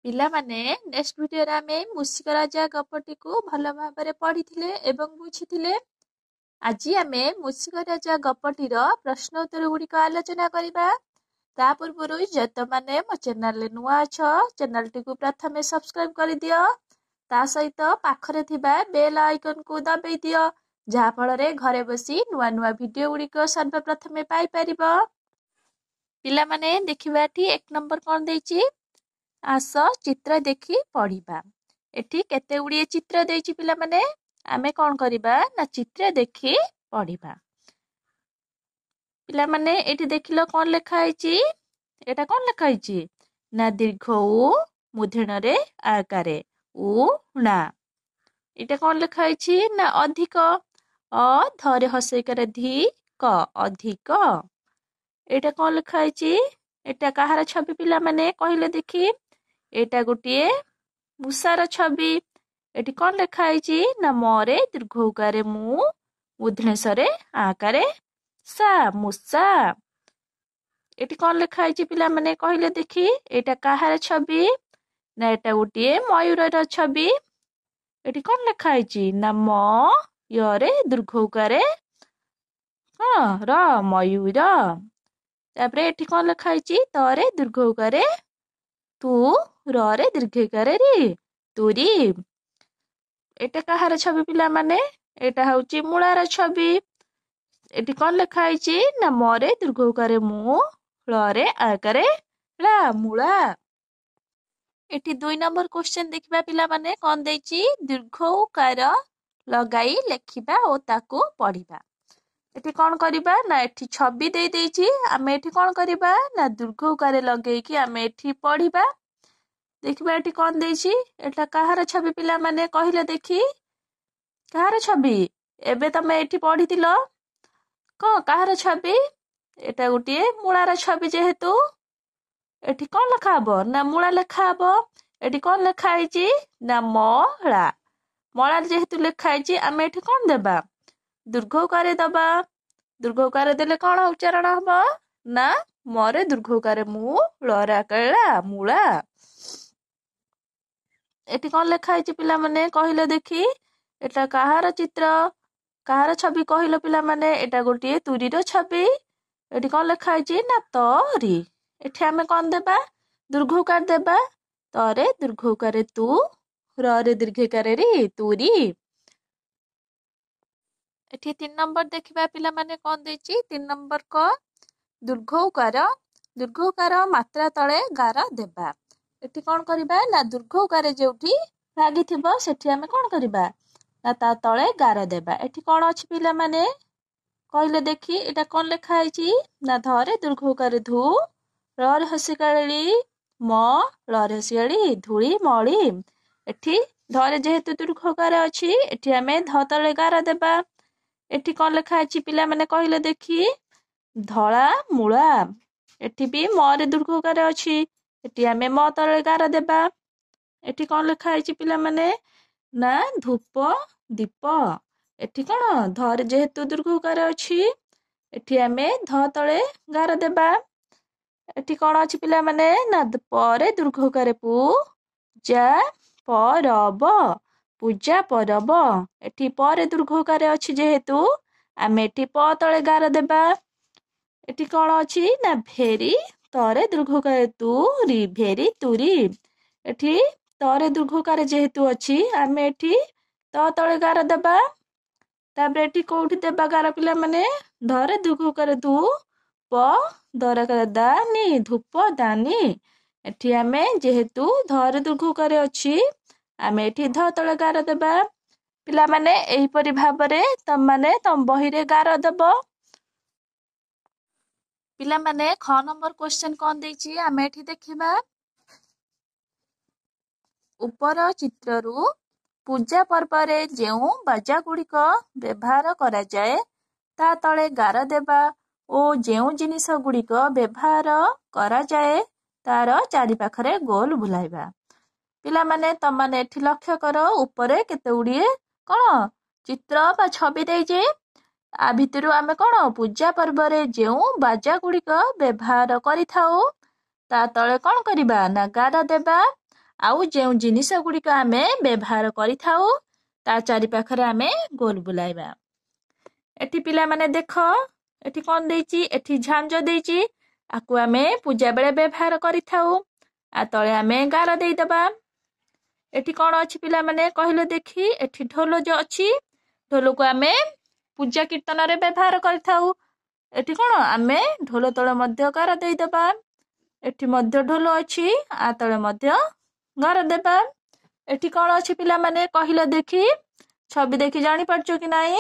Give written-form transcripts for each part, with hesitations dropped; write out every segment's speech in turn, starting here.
ପିଲାମାନେ ନେକ୍ସଟ ଭିଡିଓରେ ଆମେ ମୂଷିକ ରାଜା ଗପଟିକୁ ଭଲ ଭାବରେ ପଢିଥିଲେ ଏବଂ ବୁଝିଥିଲେ। ଆଜି ଆମେ ମୂଷିକ ରାଜା ଗପଟିର ପ୍ରଶ୍ନ ଉତ୍ତର ଗୁଡ଼ିକ ଆଲୋଚନା କରିବା। ତା ପୂର୍ବରୁ ଯେତେମାନେ ମୋ ଚ୍ୟାନେଲରେ ନୂଆ ଅଛ, ଚ୍ୟାନେଲଟିକୁ ପ୍ରଥମେ ସବସ୍କ୍ରାଇବ କରିଦିଅ। ତା ସହିତ ପାଖରେ ଥିବା ବେଲ୍ ଆଇକନକୁ ଦବାଇ ଦିଅ, ଯାହା ଫଳରେ ଘରେ ବସି ନୂଆ ନୂଆ ଭିଡିଓ ଗୁଡ଼ିକ ସର୍ବପ୍ରଥମେ ପାଇପାରିବ। ପିଲାମାନେ ଦେଖିବା ଏଠି 1 ନମ୍ବର କ'ଣ ଦେଇଛି? ଆସ ଚିତ୍ର ଦେଖି ପଢିବା। ଏଠି କେତେ ଗୁଡ଼ିଏ ଚିତ୍ର ଦେଇଛି ପିଲାମାନେ, ଆମେ କ'ଣ କରିବା ନା ଚିତ୍ର ଦେଖି ପଢିବା। ପିଲାମାନେ ଏଠି ଦେଖିଲ କ'ଣ ଲେଖା ହେଇଛି? ଏଟା କ'ଣ ଲେଖା ହେଇଛି ନା ଦୀର୍ଘ ଉ ମୁଦ୍ରଣରେ ଆକାରେ ଉଣା। ଏଟା କ'ଣ ଲେଖା ହେଇଛି ନା ଅଧିକ, ଅ ଧରେ ହସେଇକାରେ ଧି କ ଅଧିକ। ଏଇଟା କ'ଣ ଲେଖା ହେଇଛି? ଏଟା କାହାର ଛବି ପିଲାମାନେ କହିଲେ ଦେଖି? ଏଇଟା ଗୋଟିଏ ମୂଷାର ଛବି। ଏଠି କ'ଣ ଲେଖା ହେଇଛି ନା ମରେ ଦୀର୍ଘ ଉକାରେ ମୁଁ ମୁଦ୍ରଣରେ ଆକାରେ ସା ମୂଷା। ଏଠି କ'ଣ ଲେଖା ହେଇଛି ପିଲାମାନେ କହିଲେ ଦେଖି? ଏଇଟା କାହାର ଛବି? ନା ଏଟା ଗୋଟିଏ ମୟୂରର ଛବି। ଏଠି କ'ଣ ଲେଖା ହେଇଛି ନା ମ ୟରେ ଦୀର୍ଘ ଉକାରେ ର ମୟୂର। ତାପରେ ଏଠି କ'ଣ ଲେଖା ହେଇଛି? ତରେ ଦୀର୍ଘ ଉକାରେ ତୁ ରରେ ଦୀର୍ଘଇକାରେ ରି ତୁରି। ଏଟା କାହାର ଛବି ପିଲାମାନେ? ଏଟା ହଉଛି ମୂଳାର ଛବି। ଏଠି କ'ଣ ଲେଖା ହେଇଛି ନା ମରେ ଦୀର୍ଘ ଉକାରେ ମୁଁ ଳରେ ଆକାରେ ଳା ମୂଳା। ଏଠି 2 ନମ୍ବର କ୍ୱେଶ୍ଚନ ଦେଖିବା ପିଲାମାନେ କ'ଣ ଦେଇଛି? ଦୀର୍ଘ ଉକାର ଲଗାଇ ଲେଖିବା ଓ ତାକୁ ପଢିବା। ଏଠି କ'ଣ କରିବା ନା ଏଠି ଛବି ଦେଇଛି, ଆମେ ଏଠି କ'ଣ କରିବା ନା ଦୀର୍ଘ ଉକାରେ ଲଗେଇକି ଆମେ ଏଠି ପଢିବା। ଦେଖିବା ଏଠି କ'ଣ ଦେଇଛି? ଏଟା କାହାର ଛବି ପିଲାମାନେ କହିଲେ ଦେଖି? କାହାର ଛବି? ଏବେ ତମେ ଏଠି ପଢିଥିଲ କାହାର ଛବି? ଏଟା ଗୋଟିଏ ମୂଳାର ଛବି। ଯେହେତୁ ଏଠି କ'ଣ ଲେଖା ହବ ନା ମୂଳା ଲେଖା ହବ। ଏଠି କ'ଣ ଲେଖା ହେଇଛି ନା ମଳା। ମଳା ଯେହେତୁ ଲେଖା ହେଇଛି, ଆମେ ଏଠି କ'ଣ ଦେବା? ଦୀର୍ଘ ଉକାରେ ଦବା। ଦୀର୍ଘ ଉକାରେ ଦେଲେ କ'ଣ ଉଚ୍ଚାରଣ ହବ ନା ମରେ ଦୀର୍ଘ ଉକାରେ ମୁଁ ଳରେ ଆକାରେ ମୂଳା। ଏଠି କ'ଣ ଲେଖା ହେଇଛି ପିଲାମାନେ କହିଲେ ଦେଖି? ଏଟା କାହାର ଚିତ୍ର, କାହାର ଛବି କହିଲ ପିଲାମାନେ? ଏଟା ଗୋଟିଏ ତୁରୀର ଛବି। ଏଠି କ'ଣ ଲେଖା ହେଇଛି ନା ତରି। ଏଠି ଆମେ କ'ଣ ଦେବା? ଦୀର୍ଘ ଉକାର ଦେବା। ତରେ ଦୀର୍ଘ ଉକାରେ ତୁ, ରରେ ଦୀର୍ଘଇକାରେ ରି ତୁରି। ଏଠି 3 ନମ୍ବର ଦେଖିବା ପିଲାମାନେ କ'ଣ ଦେଇଛି? 3 ନମ୍ବର କ ଦୀର୍ଘ ଉକାର ମାତ୍ରା ତଳେ ଗାର ଦେବା। ଏଠି କ'ଣ କରିବା ନା ଦୀର୍ଘ ଉକାରେ ଯୋଉଠି ଲାଗିଥିବ ସେଠି ଆମେ କ'ଣ କରିବା ନା ତା ତଳେ ଗାର ଦେବା। ଏଠି କ'ଣ ଅଛି ପିଲାମାନେ କହିଲେ ଦେଖି? ଏଟା କ'ଣ ଲେଖା ହେଇଛି ନା ଧରେ ଦୀର୍ଘ ଉକାରେ ଧୁ, ରରେ ହସିକାଳି ମ ଳରେ ହସିକାଳି ଧୂଳି ମଳି। ଏଠି ଧରେ ଯେହେତୁ ଦୀର୍ଘ ଉକାର ଅଛି, ଏଠି ଆମେ ଧ ତଳେ ଗାର ଦେବା। ଏଠି କ'ଣ ଲେଖା ହେଇଛି ପିଲାମାନେ କହିଲେ ଦେଖି? ଧଳା ମୂଳା। ଏଠି ବି ମରେ ଦୀର୍ଘ ଉକାର ଅଛି, ଏଠି ଆମେ ମ ତଳେ ଗାର ଦେବା। ଏଠି କ'ଣ ଲେଖା ହେଇଛି ପିଲାମାନେ ନା ଧୂପ ଦୀପ। ଏଠି କ'ଣ ଧରେ ଯେହେତୁ ଦୀର୍ଘ ଉକାର ଅଛି, ଏଠି ଆମେ ଧ ତଳେ ଗାର ଦେବା। ଏଠି କ'ଣ ଅଛି ପିଲାମାନେ ନା ପରେ ଦୀର୍ଘ ଉକାରେ ପୁ ଯା ପରବ ପୂଜା ପରବ। ଏଠି ପରେ ଦୀର୍ଘ ଉକାରେ ଅଛି ଯେହେତୁ ଆମେ ଏଠି ପ ତଳେ ଗାର ଦେବା। ଏଠି କ'ଣ ଅଛି ନା ଭେରି ତରେ ଦୀର୍ଘ ଉକାରେ ତୁ ରି ଭେରି ତୁରି। ଏଠି ତରେ ଦୀର୍ଘ ଉକାରେ ଯେହେତୁ ଅଛି, ଆମେ ଏଠି ତ ତଳେ ଗାର ଦେବା। ତାପରେ ଏଠି କୋଉଠି ଦେବା ଗାର ପିଲାମାନେ? ଧରେ ଦୀର୍ଘ ଉକାରେ ଧୁ ପ ଦରକାର ଦାନି ଧୂପ ଦାନି। ଏଠି ଆମେ ଯେହେତୁ ଧରେ ଦୀର୍ଘ ଉକାରେ ଅଛି, ଆମେ ଏଠି ଧ ତଳେ ଗାର ଦେବା। ପିଲାମାନେ ଏହିପରି ଭାବରେ ତମମାନେ ତମ ବହିରେ ଗାର ଦେବ। ପିଲାମାନେ ख ନମ୍ବର କ୍ୱେଶ୍ଚନ କ'ଣ ଦେଇଛି ଆମେ ଏଠି ଦେଖିବା। ଉପର ଚିତ୍ରରୁ ପୂଜା ପର୍ବରେ ଯେଉଁ ବାଜା ଗୁଡ଼ିକ ବ୍ୟବହାର କରାଯାଏ ତା ତଳେ ଗାର ଦେବା ଓ ଯେଉଁ ଜିନିଷ ଗୁଡ଼ିକ ବ୍ୟବହାର କରାଯାଏ ତାର ଚାରିପାଖରେ ଗୋଲ ବୁଲାଇବା। ପିଲାମାନେ ତମମାନେ ଏଠି ଲକ୍ଷ୍ୟ କର, ଉପରେ କେତେ ଗୁଡ଼ିଏ କ'ଣ ଚିତ୍ର ବା ଛବି ଦେଇଛି। ଆ ଭିତରୁ ଆମେ କ'ଣ ପୂଜା ପର୍ବରେ ଯେଉଁ ବାଜା ଗୁଡ଼ିକ ବ୍ୟବହାର କରିଥାଉ ତା ତଳେ କ'ଣ କରିବା ନା ଗାର ଦେବା। आउ जो जिनिस गुड़िक आम व्यवहार करिथाउ ता चारि पाखरे आमे गोल बुलाइबा। एठी पिला माने देख एठी कौन देइची एठी झांझ देइची आकु आमे पूजा बेले व्यवहार करिथाउ आ तळे आमे गार देइदबा। एठी कौन अछि पिला माने कहिलो देखी एठी ढोल जो अछि ढोल को आमे पूजा कीर्तन रे व्यवहार करिथाउ। एठी कौन आमे ढोल तळे मध्य गार देइदबा। एठी मध्य ढोल अछि आ तळे मध्य गार देबा। एठी कौन अछि पिला माने कहिलो देखी छवि देखी जानी पारछो कि नाही।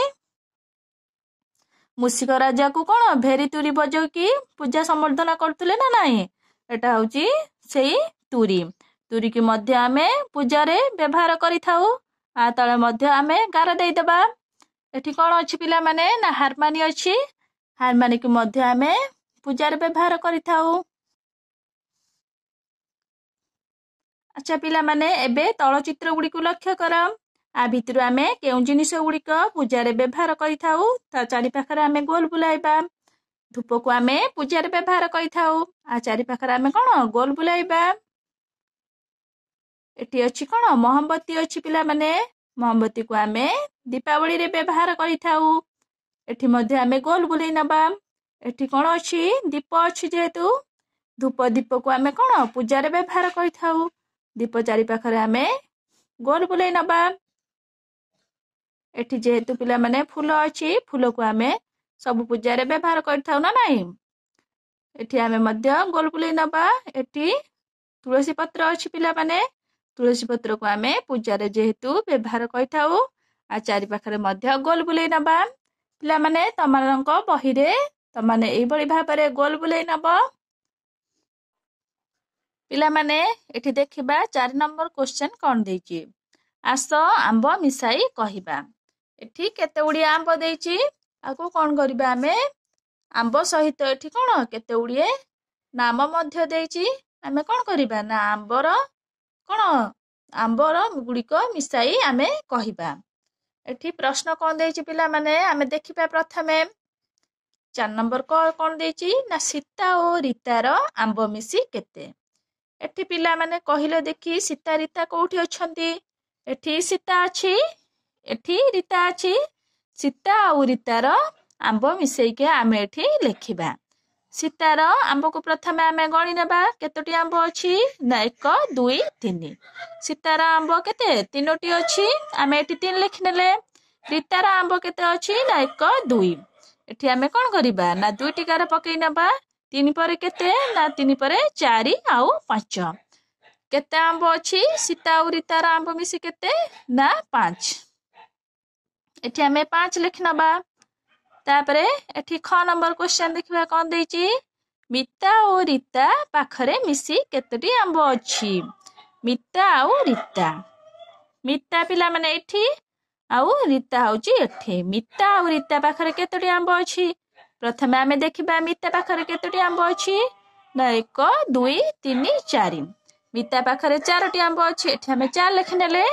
मूषिक राजा को कौन भेरी तुरी बजो की पूजा संवर्धना करतुले ना नाही। एटा होची सेई तुरी तुरी की मध्य आमे पूजा रे व्यवहार करिथाउ आ तळे मध्य आमे गार देइदबा। एठी कौन अछि पिला माने ना हारमानी अछि हारमानी की मध्य आमे पूजा रे व्यवहार करिथाउ। अच्छा पिला माने एबे तळ चित्र गुडी को लक्ष्य कर आ भितरु आमे केउ जिनिस गुड़िक पूजा रे व्यवहार करिथाउ ता चारि पाखरे आमे गोल बुलाइबा। धूप को आमे पूजा रे व्यवहार करिथाउ आ चारि पाखरे आमे कौन गोल बुलाइबा। एठी अछि कौन मोहम्बती अछि पिला माने मोहम्बती को आमे दीपावली रे व्यवहार करिथाउ। एठी मध्य आमे गोल बुलाई नबा। एठी कौन अछि दीप अछि जेहेतु धूप दीप को आमे कौन पूजा रे व्यवहार करिथाउ दीप चारि पाखरे आमे गोल बुलाई नबा। एठी जेहेतु पिला माने फूल अछि फूल को आमे सब पूजा रे व्यवहार करिथाउ ना नाही। एठी आमे मध्य गोल बुलाई नबा। एठी तुलसी पत्र अछि पिला माने तुलसी पत्र को आमे पूजा रे जेहेतु व्यवहार करिथाउ आ चारि पाखरे मध्य गोल बुलाई नबा। पिला माने तमानक बही रे तमाने एई बळी भाबरे गोल बुलाई नबा। पिला माने एठी देखिबा 4 नंबर क्वेश्चन कोन देइची आस आंब मिसाई कहिबा। एठी केते उडी आंब देइची आको कोन करिबा आमे आंब सहित एठी कोन केते उडी नाम मध्य देइची आमे कोन करिबा ना आंबर कोन आंबर गुडीक मिसाई आमे कहिबा। एठी प्रश्न कोन देइची पिला माने आमे देखिबा प्रथमे 4 नंबर कोन देइची ना सीता ओ रीतार आंब मिसी केते। एठी पिला माने कहिले देखी सीता रीता कोठी अछंती एठी सीता अछि एठी रीता अछि सीता और रीतार आंब मिसई के आमे एठी लेखिबा। सीतार आंब को प्रथमे आमे गणी नेबा केतोटी आंब अछि ना 1 2 3 सीतार आंब केते 3टी अछि आमे एठी 3 लेखिनेले। रीतार आंब केते अछि ना 1 2 एठी आमे कोन करिबा ना 2 टिकार पकेई नबा 3 परे केते ना 3 परे 4 आउ 5 केते आंब अछि सीता और रीतार आंब मिसी केते ना 5 एठी आमे 5 लेखिनबा। तापरे एठी ख नंबर क्वेश्चन देखिबा कोन देइची मिता और रीता पाखरे मिसी केतोटी आंब अछि। मिता और रीता मिता पिला माने एठी आउ रीता होची एठी मिता और रीता पाखरे केतोटी आंब अछि प्रथमे आमे देखिबा मिता पाखरे केतोटी आंब अछि ना 1 2 3 4 मिता पाखरे 4टी आंब अछि एठी आमे 4 लेखिनेले।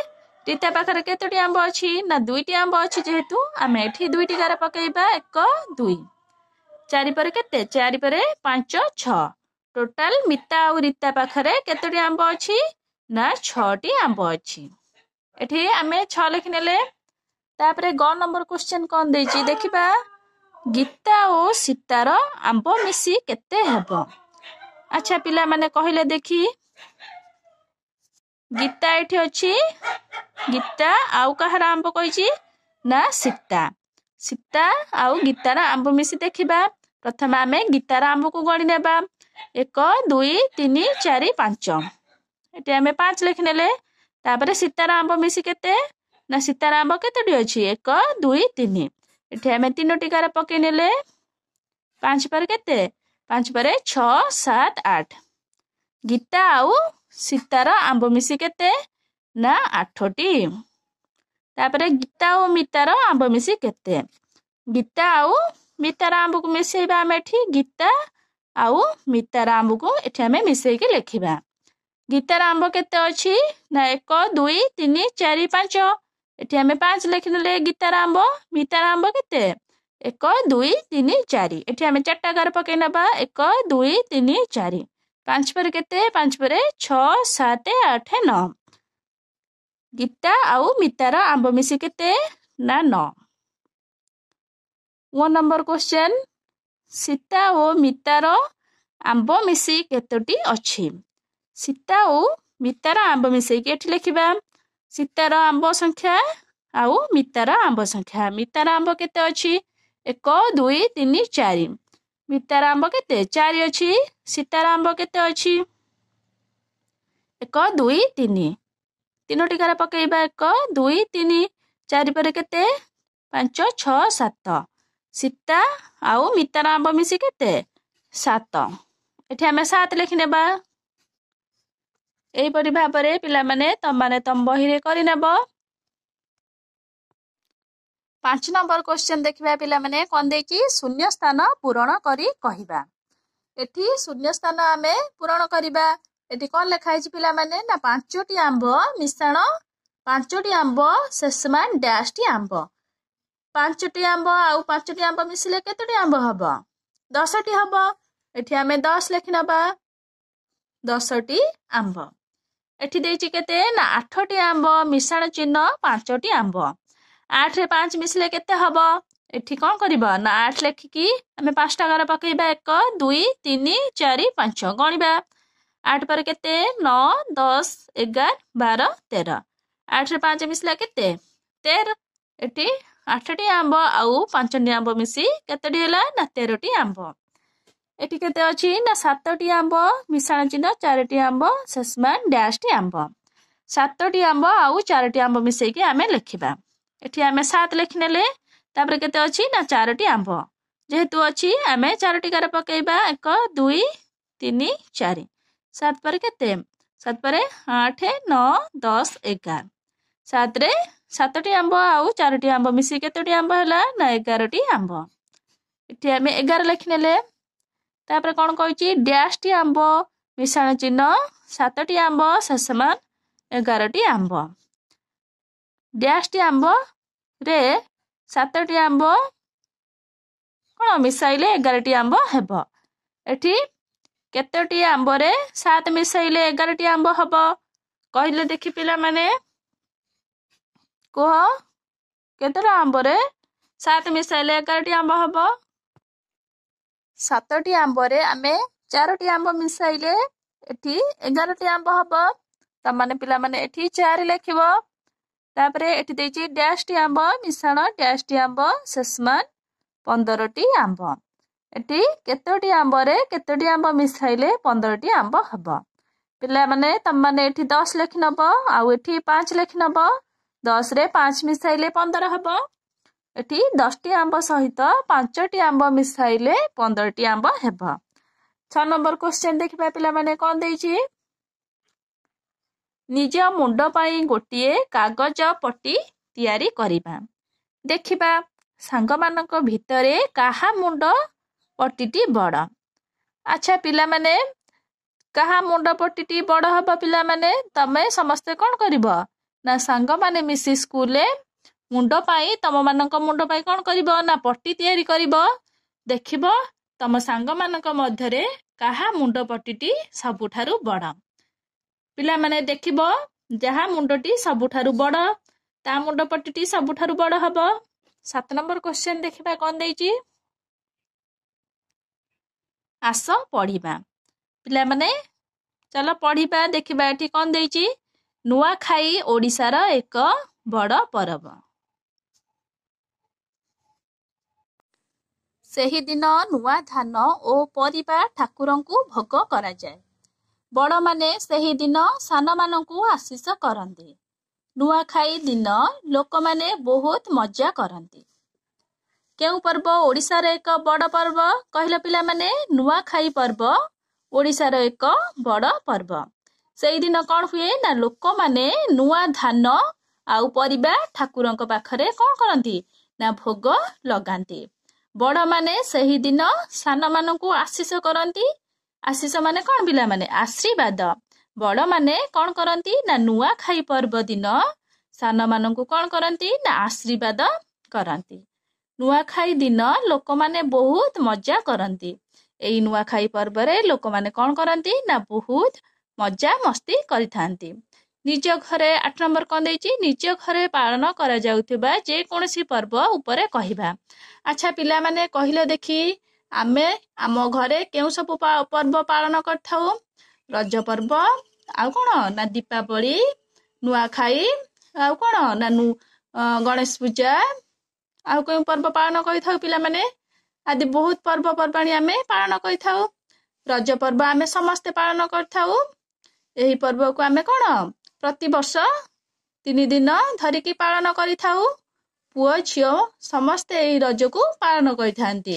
रीता पाखरे केतोटी आंब अछि ना 2टी आंब अछि जेहेतु आमे एठी 2 टिकार पकेइबा 1 2 4 परे केते 4 परे 5 6 टोटल मिता और रीता पाखरे केतोटी आंब अछि ना 6टी आंब अछि एठी आमे 6 लेखिनेले। तापरे ग नंबर क्वेश्चन कोन देइची देखिबा गीता और सीतार आंब मिसी केते हेबो। अच्छा पिला माने कहिले देखी गीता एठी अछि गीता आउ कहार आंब कहिची ना सीता सीता आउ गीतार आंब मिसी देखिबा। प्रथम आमे गीतार आंब को गणी नेबा 1 2 3 4 5 एठी आमे 5 लेखिनेले। तापरे सीतार आंब मिसी केते ना सीतार आंब केतोटी अछि 1 2 3 एठी आमे 3 टिकार पकेई नेले 5 पर केते 5 पर 6 7 8 गीता आउ सीतार आंब मिसी केते ना 8टी। तापरे गीता और मितार आंब मिसी केते गीता आउ मितार आंब को मिसेइबा आमे एठी गीता आउ मितार आंब को एठी आमे मिसेई के लेखिबा। गीतार आंब केते अछि ना 1 2 3 4 5 एठी आमे 5 लेखिनेले। गीतार आंब मितार आंब केते 1 2 3 4 एठी आमे 4 टाकार पकेई नबा 1 2 3 4 5 ପରେ କେତେ 5 ପରେ 6 7 8 9 ଗୀତା ଆଉ ମିତାର ଆମ୍ବ ମିଶି କେତେ ନା 9 1 ନମ୍ବର କ୍ୱେଶ୍ଚନ ସୀତା ଓ ମିତାର ଆମ୍ବ ମିଶି କେତୋଟି ଅଛି ସୀତା ଓ ମିତାର ଆମ୍ବ ମିଶେଇକି ଏଠି ଲେଖିବା ସୀତାର ଆମ୍ବ ସଂଖ୍ୟା ଆଉ ମିତାର ଆମ୍ବ ସଂଖ୍ୟା ମିତାର ଆମ୍ବ କେତେ ଅଛି 1 2 3 4 ମିତାର ଆମ୍ବ କେତେ 4 ଅଛି ସୀତାର ଆମ୍ବ କେତେ ଅଛି 1 2 3 ତିନୋଟି ଗାର ପକେଇବା 1 2 3 4 ପରେ କେତେ 5 6 7 ସୀତା ଆଉ ମିତାର ଆମ୍ବ ମିଶି କେତେ 7 ଏଠି ଆମେ 7 ଲେଖିନେବା ଏହିପରି ଭାବରେ ପିଲାମାନେ ତମ ବହିରେ କରିନେବ 5 ନମ୍ବର କ୍ୱେଶ୍ଚନ ଦେଖିବା ପିଲାମାନେ କଣ ଦେଇଛି ଶୂନ୍ୟ ସ୍ଥାନ ପୂରଣ କରି କହିବା ଏଠି ଶୂନ୍ୟ ସ୍ଥାନ ଆମେ ପୂରଣ କରିବା ଏଠି କଣ ଲେଖା ହେଇଛି ପିଲାମାନେ ନା 5ଟି ଆମ୍ବ ମିଶାଣ 5ଟି ଆମ୍ବ ଶେଷମାନ ଡ୍ୟାଶଟି ଆମ୍ବ 5ଟି ଆମ୍ବ ଆଉ 5ଟି ଆମ୍ବ ମିଶିଲେ କେତୋଟି ଆମ୍ବ ହବ 10ଟି ହବ ଏଠି ଆମେ 10 ଲେଖିନେବା 10ଟି ଆମ୍ବ ଏଠି ଦେଇଛି କେତେ ନା 8ଟି ଆମ୍ବ ମିଶାଣ ଚିହ୍ନ 5ଟି ଆମ୍ବ 8 ରେ 5 ମିଶିଲେ କେତେ ହବ ଏଠି କଣ କରିବା ନା 8 ଲେଖିକି ଆମେ 5ଟା ଗାର ପକେଇବା 1 2 3 4 5 ଗଣିବା 8 ପରେ କେତେ 9 10 11 12 13 8 ରେ 5 ମିଶିଲା କେତେ 13 ଏଠି 8ଟି ଆମ୍ବ ଆଉ 5ଟି ଆମ୍ବ ମିଶି କେତେଟି ହେଲା ନା 13ଟି ଆମ୍ବ ଏଠି କେତେ ଅଛି ନା 7ଟି ଆମ୍ବ ମିଶାଣ ଚିହ୍ନ 4ଟି ଆମ୍ବ ଶେଷମାନ ଡ୍ୟାଶଟି ଆମ୍ବ 7ଟି ଆମ୍ବ ଆଉ 4ଟି ଆମ୍ବ ମିଶେଇକି ଆମେ ଲେଖିବା ଏଠି ଆମେ 7 ଲେଖିନେଲେ ତାପରେ କେତେ ଅଛି ନା 4ଟି ଆମ୍ବ ଯେହେତୁ ଅଛି ଆମେ 4ଟି ଗାର ପକେଇବା 1 2 3 4 7 ପରେ କେତେ 7 ପରେ 8 9 10 11 7 ରେ 7ଟି ଆମ୍ବ ଆଉ 4ଟି ଆମ୍ବ ମିଶି କେତୋଟି ଆମ୍ବ ହେଲା ନା 11ଟି ଆମ୍ବ ଏଠି ଆମେ 11 ଲେଖିନେଲେ ତାପରେ କଣ କହିଛି ଡ୍ୟାଶଟି ଆମ୍ବ ମିଶାଣ ଚିହ୍ନ 7ଟି ଆମ୍ବ ଶେଷମାନ 11ଟି ଆମ୍ବ ଡ୍ୟାଶଟି ଆମ୍ବ ରେ 7ଟି ଆମ୍ବ କଣ ମିଶାଇଲେ 11ଟି ଆମ୍ବ ହେବ ଏଠି କେତୋଟି ଆମ୍ବରେ 7 ମିଶାଇଲେ 11ଟି ଆମ୍ବ ହବ କହିଲେ ଦେଖି ପିଲାମାନେ କୁହ କେତେଟା ଆମ୍ବରେ 7 ମିଶାଇଲେ 11ଟି ଆମ୍ବ ହବ 7ଟି ଆମ୍ବରେ ଆମେ 4ଟି ଆମ୍ବ ମିଶାଇଲେ ଏଠି 11ଟି ଆମ୍ବ ହବ ତାମାନେ ପିଲାମାନେ ଏଠି 4 ଲେଖିବ ତାପରେ ଏଠି ଦେଇଛି ଡ୍ୟାଶଟି ଆମ୍ବ ମିଶାଣ ଡ୍ୟାଶଟି ଆମ୍ବ ଶେଷମାନ 15ଟି ଆମ୍ବ ଏଠି କେତୋଟି ଆମ୍ବରେ କେତୋଟି ଆମ୍ବ ମିଶାଇଲେ 15ଟି ଆମ୍ବ ହବ ପିଲାମାନେ ତମମାନେ ଏଠି 10 ଲେଖିନେବ ଆଉ ଏଠି 5 ଲେଖିନେବ 10 ରେ 5 ମିଶାଇଲେ 15 ହବ ଏଠି 10ଟି ଆମ୍ବ ସହିତ 5ଟି ଆମ୍ବ ମିଶାଇଲେ 15ଟି ଆମ୍ବ ହେବ 6 ନମ୍ବର କ୍ୱେଶ୍ଚନ ଦେଖିବା ପିଲାମାନେ କଣ ଦେଇଛି ନିଜ ମୁଣ୍ଡ ପାଇଁ ଗୋଟିଏ କାଗଜ ପଟି ତିଆରି କରିବା ଦେଖିବା ସାଙ୍ଗମାନଙ୍କ ଭିତରେ କାହା ମୁଣ୍ଡ ପଟିଟି ବଡ଼ ଆଚ୍ଛା ପିଲାମାନେ କାହା ମୁଣ୍ଡ ପଟିଟି ବଡ଼ ହବ ପିଲାମାନେ ତମେ ସମସ୍ତେ କଣ କରିବ ନା ସାଙ୍ଗମାନେ ମିଶି ସ୍କୁଲରେ ମୁଣ୍ଡ ପାଇଁ ତମମାନଙ୍କ ମୁଣ୍ଡ ପାଇଁ କଣ କରିବ ନା ପଟି ତିଆରି କରିବ ଦେଖିବ ତମ ସାଙ୍ଗମାନଙ୍କ ମଧ୍ୟରେ କାହା ମୁଣ୍ଡ ପଟିଟି ସବୁଠାରୁ ବଡ଼ ପିଲାମାନେ ଦେଖିବ ଯାହା ମୁଣ୍ଡଟି ସବୁଠାରୁ ବଡ଼ ତା ମୁଣ୍ଡ ପଟିଟି ସବୁଠାରୁ ବଡ଼ ହବ 7 ନମ୍ବର କ୍ୱେଶ୍ଚନ ଦେଖିବା କଣ ଦେଇଛି ଆସ ପଢିବା ପିଲାମାନେ ଚାଲ ପଢିବା ଦେଖିବା ଏଠି କଣ ଦେଇଛି ନୂଆଖାଇ ଓଡ଼ିଶାର ଏକ ବଡ଼ ପର୍ବ ସେହିଦିନ ନୂଆ ଧାନ ଓ ପରିବା ଠାକୁରଙ୍କୁ ଭୋଗ କରାଯାଏ ବଡ଼ମାନେ ସେହିଦିନ ସାନମାନଙ୍କୁ ଆଶୀଷ କରନ୍ତି ନୂଆଖାଇ ଦିନ ଲୋକମାନେ ବହୁତ ମଜା କରନ୍ତି କେଉଁ ପର୍ବ ଓଡ଼ିଶାର ଏକ ବଡ଼ ପର୍ବ କହିଲ ପିଲାମାନେ ନୂଆଖାଇ ପର୍ବ ଓଡ଼ିଶାର ଏକ ବଡ଼ ପର୍ବ ସେଇଦିନ କଣ ହୁଏ ନା ଲୋକମାନେ ନୂଆ ଧାନ ଆଉ ପରିବା ଠାକୁରଙ୍କ ପାଖରେ କଣ କରନ୍ତି ନା ଭୋଗ ଲଗାନ୍ତି ବଡ଼ମାନେ ସେହିଦିନ ସାନମାନଙ୍କୁ ଆଶୀଷ କରନ୍ତି ଆଶୀଷ ମାନେ କଣ ପିଲାମାନେ ଆଶୀର୍ବାଦ ବଡ଼ମାନେ କଣ କରନ୍ତି ନା ନୂଆଖାଇ ପର୍ବ ଦିନ ସାନମାନଙ୍କୁ କଣ କରନ୍ତି ନା ଆଶୀର୍ବାଦ କରନ୍ତି ନୂଆଖାଇ ଦିନ ଲୋକମାନେ ବହୁତ ମଜା କରନ୍ତି ଏଇ ନୂଆଖାଇ ପର୍ବରେ ଲୋକମାନେ କ'ଣ କରନ୍ତି ନା ବହୁତ ମଜା ମସ୍ତି କରିଥାନ୍ତି। ନିଜ ଘରେ 8 ନମ୍ବର କ'ଣ ଦେଇଛି? ନିଜ ଘରେ ପାଳନ କରାଯାଉଥିବା ଯେକୌଣସି ପର୍ବ ଉପରେ କହିବା। ଆଚ୍ଛା ପିଲାମାନେ କହିଲେ ଦେଖି, ଆମେ ଆମ ଘରେ କେଉଁ ସବୁ ପର୍ବ ପାଳନ କରିଥାଉ? ରଜ ପର୍ବ, ଆଉ କ'ଣ ନା ଦୀପାବଳି, ନୂଆଖାଇ, ଆଉ କ'ଣ ନା ଗଣେଶ ପୂଜା, ଆଉ କେଉଁ ପର୍ବ ପାଳନ କରିଥାଉ ପିଲାମାନେ? ଆଦି ବହୁତ ପର୍ବପର୍ବାଣି ଆମେ ପାଳନ କରିଥାଉ। ରଜ ପର୍ବ ଆମେ ସମସ୍ତେ ପାଳନ କରିଥାଉ। ଏହି ପର୍ବକୁ ଆମେ କ'ଣ ପ୍ରତିବର୍ଷ 3 ଦିନ ଧରିକି ପାଳନ କରିଥାଉ। ପୁଅ ଝିଅ ସମସ୍ତେ ଏହି ରଜକୁ ପାଳନ କରିଥାନ୍ତି।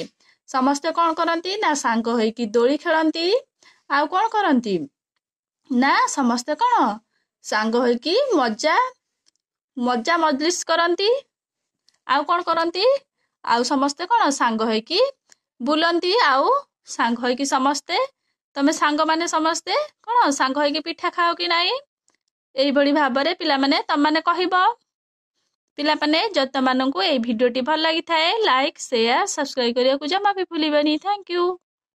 ସମସ୍ତେ କ'ଣ କରନ୍ତି ନା ସାଙ୍ଗ ହୋଇକି ଦୋଳି ଖେଳନ୍ତି। ଆଉ କ'ଣ କରନ୍ତି ନା ସମସ୍ତେ କ'ଣ ସାଙ୍ଗ ହୋଇକି ମଜା ମଜଲିସ୍ କରନ୍ତି। ଆଉ କ'ଣ କରନ୍ତି? ଆଉ ସମସ୍ତେ କ'ଣ ସାଙ୍ଗ ହୋଇକି ବୁଲନ୍ତି। ଆଉ ସାଙ୍ଗ ହୋଇକି ସମସ୍ତେ, ତମେ ସାଙ୍ଗମାନେ ସମସ୍ତେ କ'ଣ ସାଙ୍ଗ ହୋଇକି ପିଠା ଖାଅ କି ନାହିଁ? ଏଇଭଳି ଭାବରେ ପିଲାମାନେ ତମମାନେ କହିବ। ପିଲାମାନେ ଯଦି ତମମାନଙ୍କୁ ଏଇ ଭିଡ଼ିଓଟି ଭଲ ଲାଗିଥାଏ, ଲାଇକ୍, ସେୟାର, ସବସ୍କ୍ରାଇବ୍ କରିବାକୁ ଜମା ବି ଭୁଲିବନି। Thank you.